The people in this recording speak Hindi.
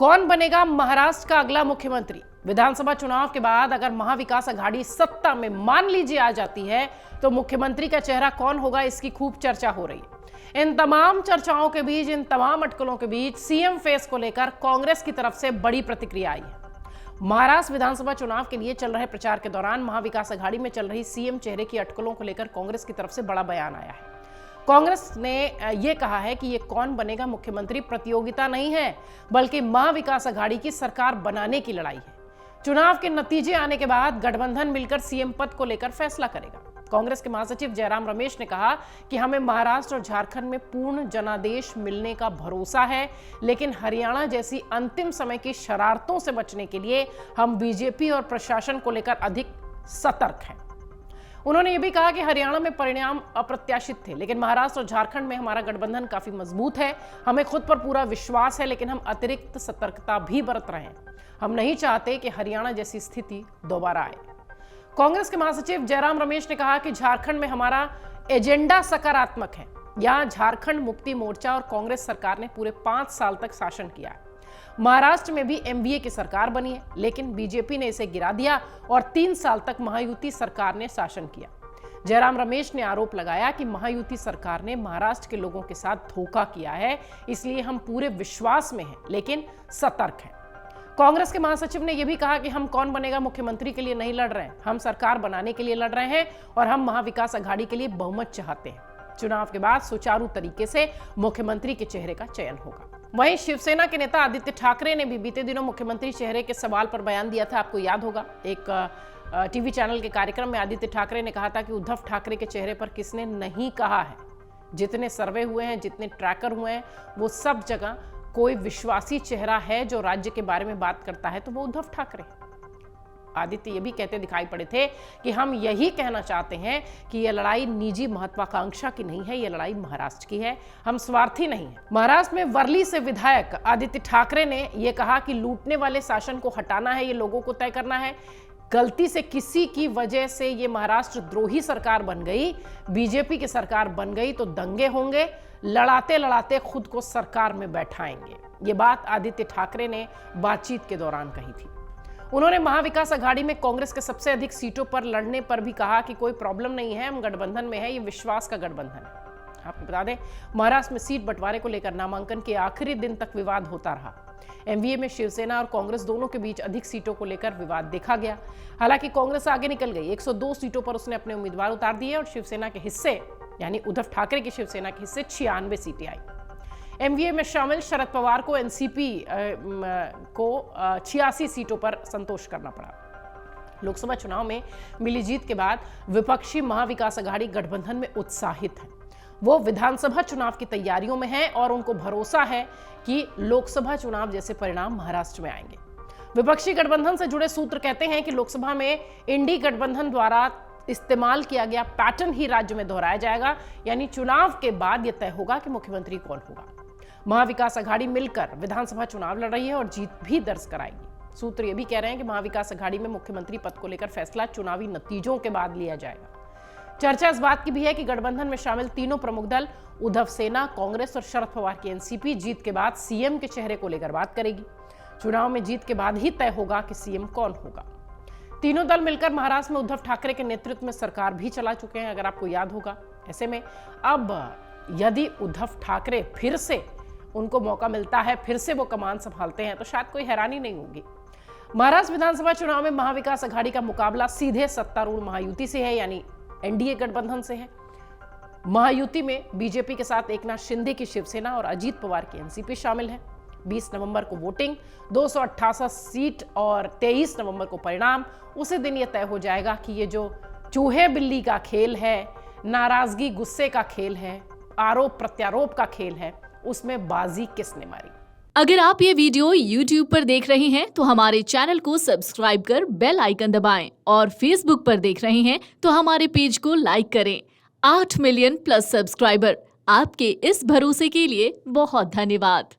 कौन बनेगा महाराष्ट्र का अगला मुख्यमंत्री? विधानसभा चुनाव के बाद अगर महाविकास आघाड़ी सत्ता में मान लीजिए आ जाती है तो मुख्यमंत्री का चेहरा कौन होगा, इसकी खूब चर्चा हो रही है। इन तमाम चर्चाओं के बीच, इन तमाम अटकलों के बीच सीएम फेस को लेकर कांग्रेस की तरफ से बड़ी प्रतिक्रिया आई है। महाराष्ट्र विधानसभा चुनाव के लिए चल रहे प्रचार के दौरान महाविकास आघाड़ी में चल रही सीएम चेहरे की अटकलों को लेकर कांग्रेस की तरफ से बड़ा बयान आया है। कांग्रेस ने यह कहा है कि ये कौन बनेगा मुख्यमंत्री प्रतियोगिता नहीं है, बल्कि महाविकास आघाड़ी की सरकार बनाने की लड़ाई है। चुनाव के नतीजे आने के बाद गठबंधन मिलकर सीएम पद को लेकर फैसला करेगा। कांग्रेस के महासचिव जयराम रमेश ने कहा कि हमें महाराष्ट्र और झारखंड में पूर्ण जनादेश मिलने का भरोसा है, लेकिन हरियाणा जैसी अंतिम समय की शरारतों से बचने के लिए हम बीजेपी और प्रशासन को लेकर अधिक सतर्क हैं। उन्होंने ये भी कहा कि हरियाणा में परिणाम अप्रत्याशित थे, लेकिन महाराष्ट्र और झारखंड में हमारा गठबंधन काफी मजबूत है। हमें खुद पर पूरा विश्वास है, लेकिन हम अतिरिक्त सतर्कता भी बरत रहे हैं। हम नहीं चाहते कि हरियाणा जैसी स्थिति दोबारा आए। कांग्रेस के महासचिव जयराम रमेश ने कहा कि झारखंड में हमारा एजेंडा सकारात्मक है। यहां झारखंड मुक्ति मोर्चा और कांग्रेस सरकार ने पूरे 5 साल तक शासन किया है। महाराष्ट्र में भी एमवीए की सरकार बनी है, लेकिन बीजेपी ने इसे गिरा दिया और 3 साल तक महायुति सरकार ने शासन किया। जयराम रमेश ने आरोप लगाया कि महायुति सरकार ने महाराष्ट्र के लोगों के साथ धोखा किया है, इसलिए हम पूरे विश्वास में हैं, लेकिन सतर्क हैं। कांग्रेस के महासचिव ने यह भी कहा कि हम कौन बनेगा मुख्यमंत्री के लिए नहीं लड़ रहे हैं, हम सरकार बनाने के लिए लड़ रहे हैं और हम महाविकास आघाड़ी के लिए बहुमत चाहते हैं। चुनाव के बाद सुचारू तरीके से मुख्यमंत्री के चेहरे का चयन होगा। वहीं शिवसेना के नेता आदित्य ठाकरे ने भी बीते दिनों मुख्यमंत्री चेहरे के सवाल पर बयान दिया था। आपको याद होगा, एक टीवी चैनल के कार्यक्रम में आदित्य ठाकरे ने कहा था कि उद्धव ठाकरे के चेहरे पर किसने नहीं कहा है। जितने सर्वे हुए हैं, जितने ट्रैकर हुए हैं, वो सब जगह कोई विश्वासी चेहरा है जो राज्य के बारे में बात करता है तो वो उद्धव ठाकरे। आदित्य ये भी कहते दिखाई पड़े थे कि हम यही कहना चाहते हैं कि यह लड़ाई निजी महत्वाकांक्षा की नहीं है, यह लड़ाई महाराष्ट्र की है, हम स्वार्थी नहीं है। महाराष्ट्र में वर्ली से विधायक आदित्य ठाकरे ने यह कहा कि लूटने वाले शासन को हटाना है, ये लोगों को तय करना है। गलती से किसी की वजह से ये महाराष्ट्र द्रोही सरकार बन गई, बीजेपी की सरकार बन गई तो दंगे होंगे, लड़ाते लड़ाते खुद को सरकार में बैठाएंगे। ये बात आदित्य ठाकरे ने बातचीत के दौरान कही थी। उन्होंने महाविकास आघाड़ी में कांग्रेस के सबसे अधिक सीटों पर लड़ने पर भी कहा कि कोई प्रॉब्लम नहीं है, हम गठबंधन में है, ये विश्वास का गठबंधन है। आपको बता दें, महाराष्ट्र में सीट बंटवारे को लेकर नामांकन के आखिरी दिन तक विवाद होता रहा। एमवीए में शिवसेना और कांग्रेस दोनों के बीच अधिक सीटों को लेकर विवाद देखा गया। हालांकि कांग्रेस आगे निकल गई, 102 सीटों पर उसने अपने उम्मीदवार उतार दिए और शिवसेना के हिस्से, यानी उद्धव ठाकरे की शिवसेना के हिस्से 96 सीटें आई। एमवीए में शामिल शरद पवार को एनसीपी को 86 सीटों पर संतोष करना पड़ा। लोकसभा चुनाव में मिली जीत के बाद विपक्षी महाविकास आघाड़ी गठबंधन में उत्साहित है। वो विधानसभा चुनाव की तैयारियों में है और उनको भरोसा है कि लोकसभा चुनाव जैसे परिणाम महाराष्ट्र में आएंगे। विपक्षी गठबंधन से जुड़े सूत्र कहते हैं कि लोकसभा में इंडी गठबंधन द्वारा इस्तेमाल किया गया पैटर्न ही राज्य में दोहराया जाएगा, यानी चुनाव के बाद यह तय होगा कि मुख्यमंत्री कौन होगा। महाविकास आघाड़ी मिलकर विधानसभा चुनाव लड़ रही है और जीत भी दर्ज कराएगी। सूत्र ये भी कह रहे हैं कि महाविकास आघाड़ी में मुख्यमंत्री पद को लेकर फैसला चुनावी नतीजों के बाद लिया जाएगा। चर्चा इस बात की भी है कि गठबंधन में शामिल तीनों प्रमुख दल उद्धव सेना, कांग्रेस और शरद पवार की एनसीपी जीत के बाद सीएम के चेहरे को लेकर बात करेगी। चुनाव में जीत के बाद ही तय होगा कि सीएम कौन होगा। तीनों दल मिलकर महाराष्ट्र में उद्धव ठाकरे के नेतृत्व में सरकार भी चला चुके हैं, अगर आपको याद होगा। ऐसे में अब यदि उद्धव ठाकरे फिर से उनको मौका मिलता है, फिर से वो कमान संभालते हैं, तो शायद कोई हैरानी नहीं होगी। महाराष्ट्र विधानसभा चुनाव में महाविकास आघाड़ी का मुकाबला सीधे सत्तारूढ़ महायुति से है, यानी एनडीए गठबंधन से है। महायुति में बीजेपी के साथ एकनाथ शिंदे की शिवसेना और अजीत पवार की एनसीपी शामिल है। 20 नवंबर को वोटिंग, 288 सीट और 23 नवंबर को परिणाम। उसी दिन यह तय हो जाएगा कि ये जो चूहे बिल्ली का खेल है, नाराजगी गुस्से का खेल है, आरोप प्रत्यारोप का खेल है, उसमें बाजी किसने मारी। अगर आप ये वीडियो YouTube पर देख रहे हैं तो हमारे चैनल को सब्सक्राइब कर बेल आइकन दबाएं और Facebook पर देख रहे हैं तो हमारे पेज को लाइक करें। 8 मिलियन प्लस सब्सक्राइबर, आपके इस भरोसे के लिए बहुत धन्यवाद।